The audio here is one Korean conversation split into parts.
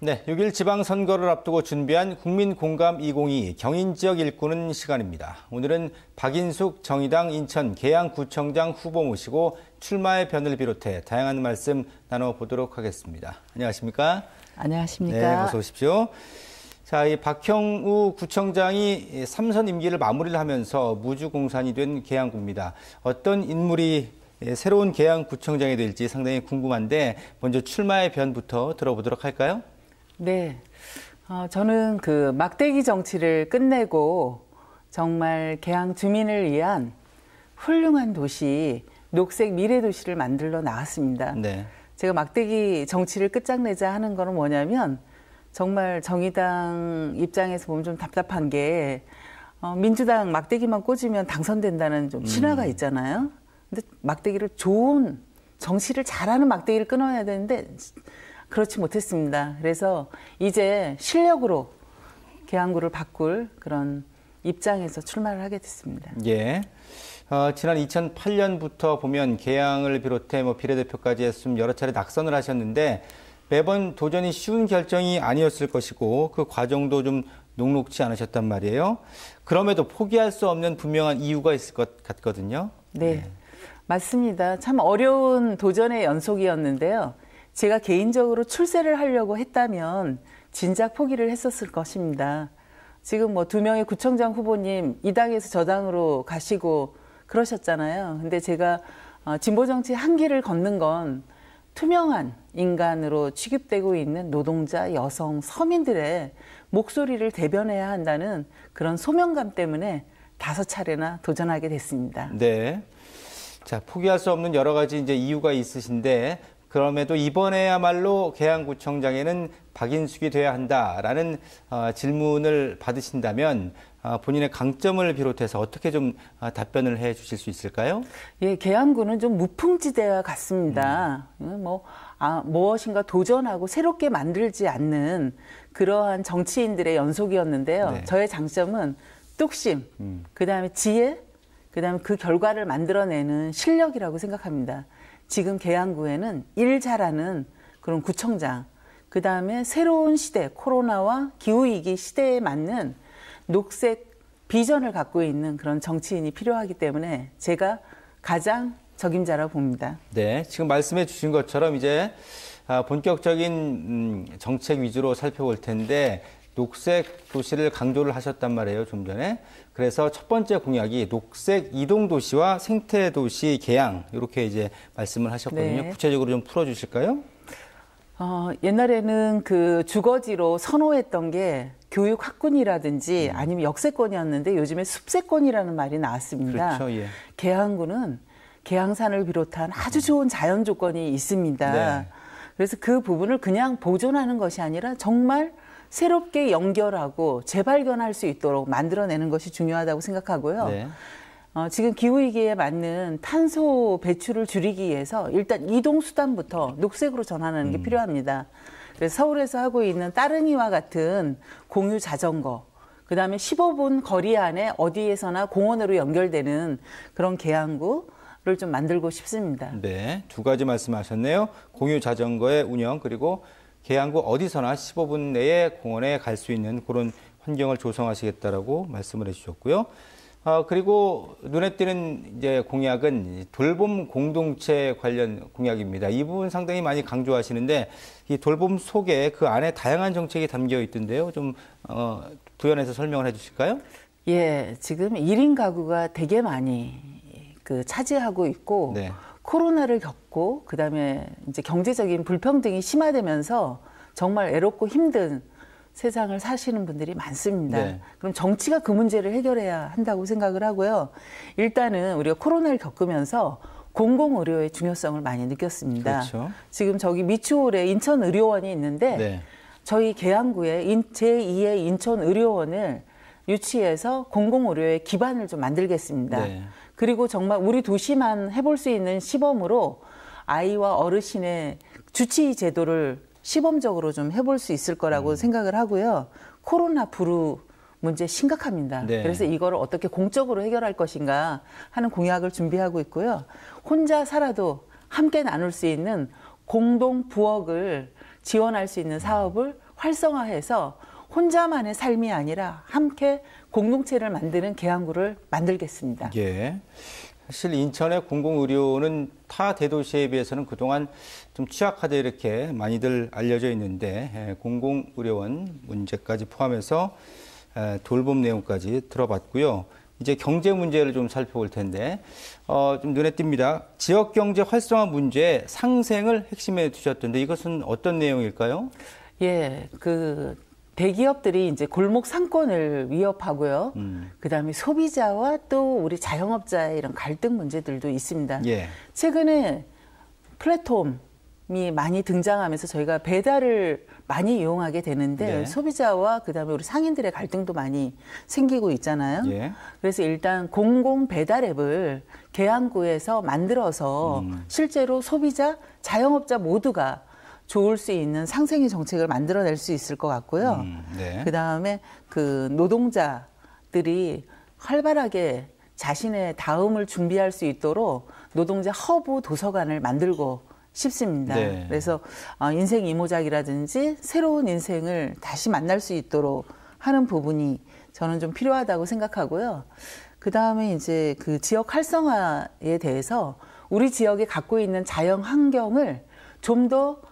네, 6일 지방선거를 앞두고 준비한 국민공감 2022 경인지역 일꾼은 시간입니다. 오늘은 박인숙 정의당 인천 계양구청장 후보 모시고 출마의 변을 비롯해 다양한 말씀 나눠보도록 하겠습니다. 안녕하십니까? 안녕하십니까? 네, 어서 오십시오. 자, 이 박형우 구청장이 3선 임기를 마무리를 하면서 무주공산이 된 계양구입니다. 어떤 인물이 새로운 계양구청장이 될지 상당히 궁금한데 먼저 출마의 변부터 들어보도록 할까요? 네, 저는 그 막대기 정치를 끝내고 정말 계양 주민을 위한 훌륭한 도시, 녹색 미래 도시를 만들러 나왔습니다. 네. 제가 막대기 정치를 끝장내자 하는 거는 뭐냐면 정말 정의당 입장에서 보면 좀 답답한 게 민주당 막대기만 꽂으면 당선된다는 좀 신화가 있잖아요. 근데 막대기를 좋은 정치를 잘하는 막대기를 끊어야 되는데 그렇지 못했습니다. 그래서 이제 실력으로 계양구를 바꿀 그런 입장에서 출마를 하게 됐습니다. 예. 지난 2008년부터 보면 계양을 비롯해 비례대표까지 했으면 여러 차례 낙선을 하셨는데 매번 도전이 쉬운 결정이 아니었을 것이고 그 과정도 좀 녹록지 않으셨단 말이에요. 그럼에도 포기할 수 없는 분명한 이유가 있을 것 같거든요. 네, 맞습니다. 참 어려운 도전의 연속이었는데요. 제가 개인적으로 출세를 하려고 했다면 진작 포기를 했었을 것입니다. 지금 2명의 구청장 후보님 이 당에서 저 당으로 가시고 그러셨잖아요. 근데 제가 진보 정치 한길을 걷는 건 투명한 인간으로 취급되고 있는 노동자, 여성, 서민들의 목소리를 대변해야 한다는 그런 소명감 때문에 5차례나 도전하게 됐습니다. 네. 자, 포기할 수 없는 여러 가지 이유가 있으신데 그럼에도 이번에야말로 계양구청장에는 박인숙이 돼야 한다라는 질문을 받으신다면 본인의 강점을 비롯해서 어떻게 좀 답변을 해 주실 수 있을까요? 예, 계양구는 좀 무풍지대와 같습니다. 무엇인가 도전하고 새롭게 만들지 않는 그러한 정치인들의 연속이었는데요. 네. 저의 장점은 뚝심, 그다음에 지혜, 그다음에 그 결과를 만들어내는 실력이라고 생각합니다. 지금 계양구에는 일 잘하는 그런 구청장, 그다음에 새로운 시대, 코로나와 기후위기 시대에 맞는 녹색 비전을 갖고 있는 그런 정치인이 필요하기 때문에 제가 가장 적임자라고 봅니다. 네, 지금 말씀해 주신 것처럼 이제 본격적인 정책 위주로 살펴볼 텐데 녹색 도시를 강조를 하셨단 말이에요, 좀 전에. 그래서 첫 번째 공약이 녹색 이동 도시와 생태 도시 계양 이렇게 이제 말씀을 하셨거든요. 네. 구체적으로 좀 풀어 주실까요? 옛날에는 그 주거지로 선호했던 게 교육 학군이라든지 아니면 역세권이었는데 요즘에 숲세권이라는 말이 나왔습니다. 그렇죠, 예. 계양구는 계양산을 비롯한 아주 좋은 자연 조건이 있습니다. 네. 그래서 그 부분을 그냥 보존하는 것이 아니라 정말 새롭게 연결하고 재발견할 수 있도록 만들어내는 것이 중요하다고 생각하고요. 네. 지금 기후위기에 맞는 탄소 배출을 줄이기 위해서 일단 이동수단부터 녹색으로 전환하는 게 필요합니다. 그래서 서울에서 하고 있는 따릉이와 같은 공유 자전거, 그다음에 15분 거리 안에 어디에서나 공원으로 연결되는 그런 계양구를 좀 만들고 싶습니다. 네, 두 가지 말씀하셨네요. 공유 자전거의 운영 그리고 계양구 어디서나 15분 내에 공원에 갈 수 있는 그런 환경을 조성하시겠다라고 말씀을 해주셨고요. 그리고 눈에 띄는 이제 공약은 돌봄 공동체 관련 공약입니다. 이 부분 상당히 많이 강조하시는데 이 돌봄 속에 그 안에 다양한 정책이 담겨 있던데요. 좀 부연해서 설명을 해주실까요? 예, 지금 1인 가구가 되게 많이 차지하고 있고. 네. 코로나를 겪고 그다음에 이제 경제적인 불평등이 심화되면서 정말 애롭고 힘든 세상을 사시는 분들이 많습니다. 네. 그럼 정치가 그 문제를 해결해야 한다고 생각을 하고요. 일단은 우리가 코로나를 겪으면서 공공의료의 중요성을 많이 느꼈습니다. 그렇죠. 지금 저기 미추홀에 인천의료원이 있는데 네. 저희 계양구에 제2의 인천의료원을 유치해서 공공의료의 기반을 좀 만들겠습니다. 네. 그리고 정말 우리 도시만 해볼 수 있는 시범으로 아이와 어르신의 주치의 제도를 시범적으로 좀 해볼 수 있을 거라고 생각을 하고요. 코로나 불우 문제 심각합니다. 네. 그래서 이거를 어떻게 공적으로 해결할 것인가 하는 공약을 준비하고 있고요. 혼자 살아도 함께 나눌 수 있는 공동 부엌을 지원할 수 있는 사업을 활성화해서 혼자만의 삶이 아니라 함께 공동체를 만드는 계양구를 만들겠습니다. 예. 사실 인천의 공공의료는 타 대도시에 비해서는 그동안 좀 취약하다 이렇게 많이들 알려져 있는데 공공의료원 문제까지 포함해서 돌봄 내용까지 들어봤고요. 이제 경제 문제를 좀 살펴볼 텐데 좀 눈에 띕니다. 지역 경제 활성화 문제 상생을 핵심에 두셨던데 이것은 어떤 내용일까요? 예, 대기업들이 이제 골목 상권을 위협하고요. 그다음에 소비자와 또 우리 자영업자의 이런 갈등 문제들도 있습니다. 예. 최근에 플랫폼이 많이 등장하면서 저희가 배달을 많이 이용하게 되는데 네. 소비자와 그다음에 우리 상인들의 갈등도 많이 생기고 있잖아요. 예. 그래서 일단 공공 배달 앱을 계양구에서 만들어서 실제로 소비자, 자영업자 모두가 좋을 수 있는 상생의 정책을 만들어낼 수 있을 것 같고요. 네. 그다음에 노동자들이 활발하게 자신의 다음을 준비할 수 있도록 노동자 허브 도서관을 만들고 싶습니다. 네. 그래서 인생 이모작이라든지 새로운 인생을 다시 만날 수 있도록 하는 부분이 저는 좀 필요하다고 생각하고요. 그다음에 이제 지역 활성화에 대해서 우리 지역에 갖고 있는 자연 환경을 좀 더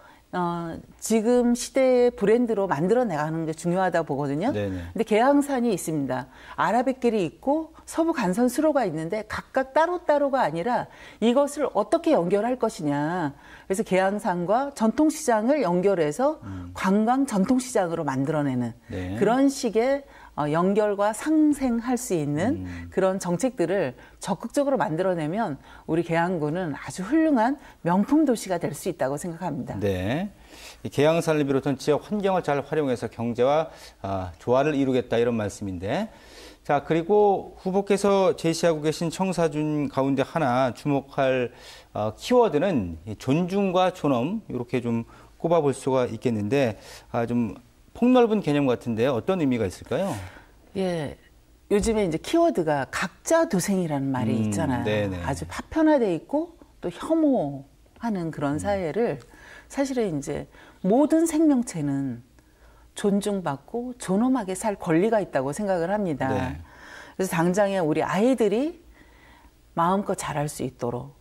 지금 시대의 브랜드로 만들어 나가는 게 중요하다고 보거든요. 네네. 근데 계양산이 있습니다. 아라뱃길이 있고 서부 간선 수로가 있는데 각각 따로따로가 아니라 이것을 어떻게 연결할 것이냐. 그래서 계양산과 전통시장을 연결해서 관광 전통시장으로 만들어내는 네. 그런 식의 연결과 상생할 수 있는 그런 정책들을 적극적으로 만들어내면 우리 계양구는 아주 훌륭한 명품 도시가 될 수 있다고 생각합니다. 네. 계양산을 비롯한 지역 환경을 잘 활용해서 경제와 조화를 이루겠다 이런 말씀인데 자 그리고 후보께서 제시하고 계신 청사준 가운데 하나 주목할 키워드는 존중과 존엄 이렇게 좀 꼽아볼 수가 있겠는데 좀 폭넓은 개념 같은데 어떤 의미가 있을까요? 예, 요즘에 이제 키워드가 각자 도생이라는 말이 있잖아요. 네네. 아주 파편화돼 있고 또 혐오하는 그런 사회를 사실은 이제 모든 생명체는 존중받고 존엄하게 살 권리가 있다고 생각을 합니다. 네. 그래서 당장에 우리 아이들이 마음껏 자랄 수 있도록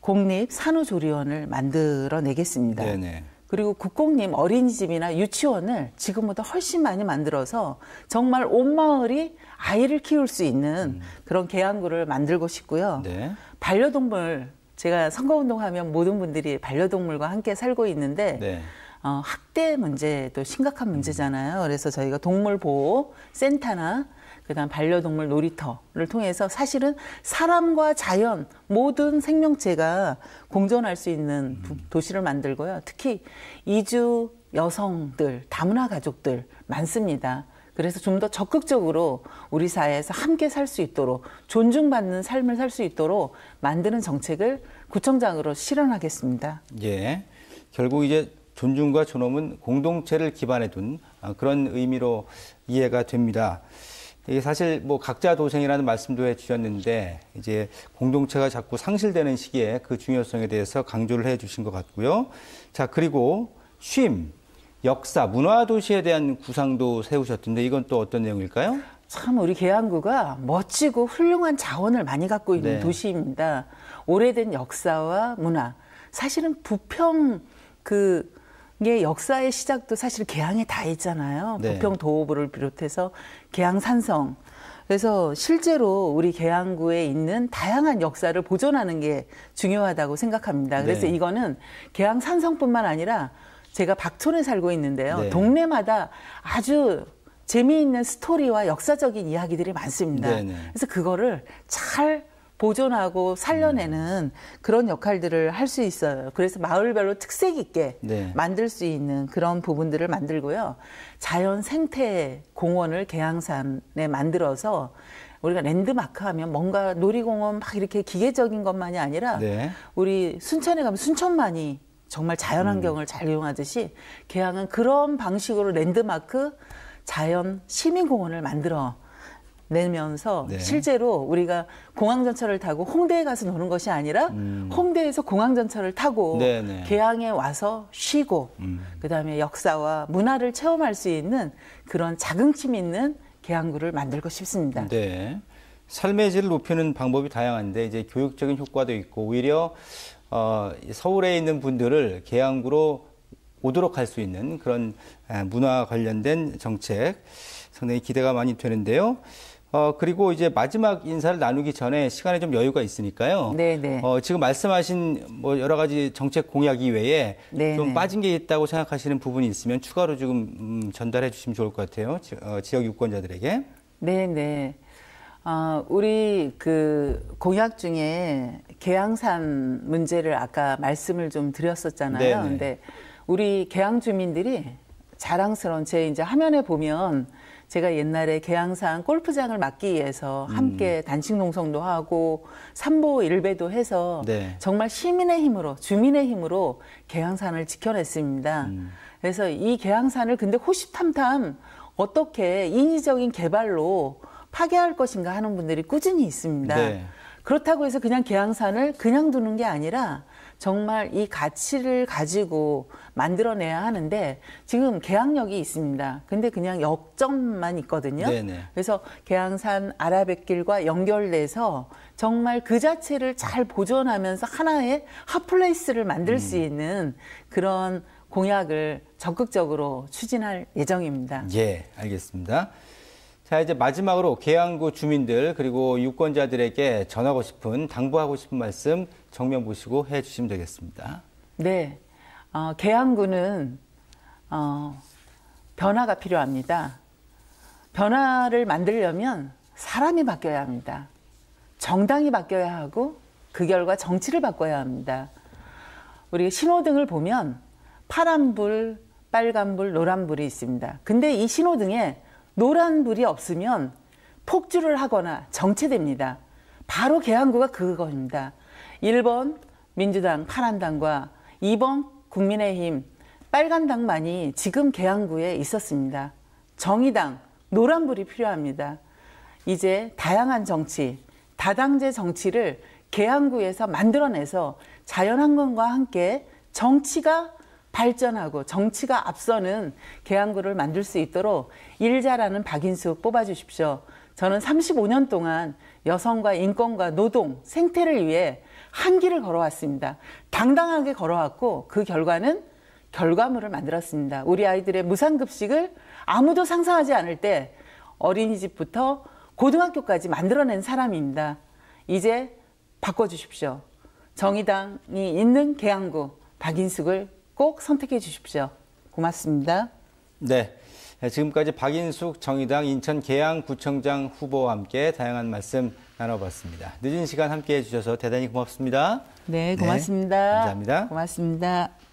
공립 산후조리원을 만들어내겠습니다. 네네. 그리고 국공립 어린이집이나 유치원을 지금보다 훨씬 많이 만들어서 정말 온 마을이 아이를 키울 수 있는 그런 계양구를 만들고 싶고요. 네. 반려동물, 제가 선거운동하면 모든 분들이 반려동물과 함께 살고 있는데 네. 학대 문제도 심각한 문제잖아요. 그래서 저희가 동물보호센터나 그다음 반려동물 놀이터를 통해서 사실은 사람과 자연 모든 생명체가 공존할 수 있는 도시를 만들고요. 특히 이주 여성들, 다문화 가족들 많습니다. 그래서 좀 더 적극적으로 우리 사회에서 함께 살 수 있도록 존중받는 삶을 살 수 있도록 만드는 정책을 구청장으로 실현하겠습니다. 예. 결국 이제 존중과 존엄은 공동체를 기반에 둔 그런 의미로 이해가 됩니다. 이게 사실 뭐 각자 도생이라는 말씀도 해주셨는데 이제 공동체가 자꾸 상실되는 시기에 그 중요성에 대해서 강조를 해주신 것 같고요. 자 그리고 쉼, 역사, 문화 도시에 대한 구상도 세우셨던데 이건 또 어떤 내용일까요? 참 우리 계양구가 멋지고 훌륭한 자원을 많이 갖고 있는 네. 도시입니다. 오래된 역사와 문화, 사실은 부평 게 역사의 시작도 사실 계양에 다 있잖아요. 네. 부평 도호부를 비롯해서 계양 산성. 그래서 실제로 우리 계양구에 있는 다양한 역사를 보존하는 게 중요하다고 생각합니다. 그래서 네. 이거는 계양 산성뿐만 아니라 제가 박촌에 살고 있는데요. 네. 동네마다 아주 재미있는 스토리와 역사적인 이야기들이 많습니다. 네네. 그래서 그거를 잘 보존하고 살려내는 그런 역할들을 할 수 있어요. 그래서 마을별로 특색 있게 네. 만들 수 있는 그런 부분들을 만들고요. 자연 생태 공원을 계양산에 만들어서 우리가 랜드마크 하면 뭔가 놀이공원 막 이렇게 기계적인 것만이 아니라 네. 우리 순천에 가면 순천만이 정말 자연환경을 잘 이용하듯이 계양은 그런 방식으로 랜드마크 자연 시민공원을 만들어 내면서 네. 실제로 우리가 공항전철을 타고 홍대에 가서 노는 것이 아니라 홍대에서 공항전철을 타고 네네. 계양에 와서 쉬고 그다음에 역사와 문화를 체험할 수 있는 그런 자긍심 있는 계양구를 만들고 싶습니다. 네. 삶의 질을 높이는 방법이 다양한데 이제 교육적인 효과도 있고 오히려 서울에 있는 분들을 계양구로 오도록 할 수 있는 그런 문화 관련된 정책 상당히 기대가 많이 되는데요. 그리고 이제 마지막 인사를 나누기 전에 시간에 좀 여유가 있으니까요. 네네. 지금 말씀하신 뭐 여러 가지 정책 공약 이외에 네네. 좀 빠진 게 있다고 생각하시는 부분이 있으면 추가로 지금 전달해 주시면 좋을 것 같아요. 지역 유권자들에게. 네네. 우리 그 공약 중에 계양산 문제를 아까 말씀을 좀 드렸었잖아요. 네네. 근데 우리 계양 주민들이 자랑스러운 제 이제 화면에 보면 제가 옛날에 계양산 골프장을 막기 위해서 함께 단식 농성도 하고 삼보 일배도 해서 네. 정말 시민의 힘으로 주민의 힘으로 계양산을 지켜냈습니다. 그래서 이 계양산을 근데 호시탐탐 어떻게 인위적인 개발로 파괴할 것인가 하는 분들이 꾸준히 있습니다. 네. 그렇다고 해서 그냥 계양산을 그냥 두는 게 아니라 정말 이 가치를 가지고 만들어내야 하는데 지금 계양역이 있습니다. 근데 그냥 역점만 있거든요. 네네. 그래서 계양산 아라뱃길과 연결돼서 정말 그 자체를 잘 보존하면서 하나의 핫플레이스를 만들 수 있는 그런 공약을 적극적으로 추진할 예정입니다. 예, 알겠습니다. 자, 이제 마지막으로 계양구 주민들 그리고 유권자들에게 전하고 싶은 당부하고 싶은 말씀 정면 보시고 해 주시면 되겠습니다. 네, 계양구는 변화가 필요합니다. 변화를 만들려면 사람이 바뀌어야 합니다. 정당이 바뀌어야 하고 그 결과 정치를 바꿔야 합니다. 우리 신호등을 보면 파란불, 빨간불, 노란불이 있습니다. 근데 이 신호등에 노란불이 없으면 폭주를 하거나 정체됩니다. 바로 계양구가 그겁니다. 1번 민주당 파란당과 2번 국민의힘 빨간당만이 지금 계양구에 있었습니다. 정의당 노란불이 필요합니다. 이제 다양한 정치, 다당제 정치를 계양구에서 만들어내서 자연환경과 함께 정치가 발전하고 정치가 앞서는 계양구를 만들 수 있도록 일 잘하는 박인숙 뽑아주십시오. 저는 35년 동안 여성과 인권과 노동, 생태를 위해 한 길을 걸어왔습니다. 당당하게 걸어왔고 그 결과는 결과물을 만들었습니다. 우리 아이들의 무상급식을 아무도 상상하지 않을 때 어린이집부터 고등학교까지 만들어낸 사람입니다. 이제 바꿔주십시오. 정의당이 있는 계양구 박인숙을 꼭 선택해 주십시오. 고맙습니다. 네. 지금까지 박인숙 정의당 인천 계양구청장 후보와 함께 다양한 말씀 나눠봤습니다. 늦은 시간 함께 해주셔서 대단히 고맙습니다. 네, 고맙습니다. 네, 감사합니다. 고맙습니다.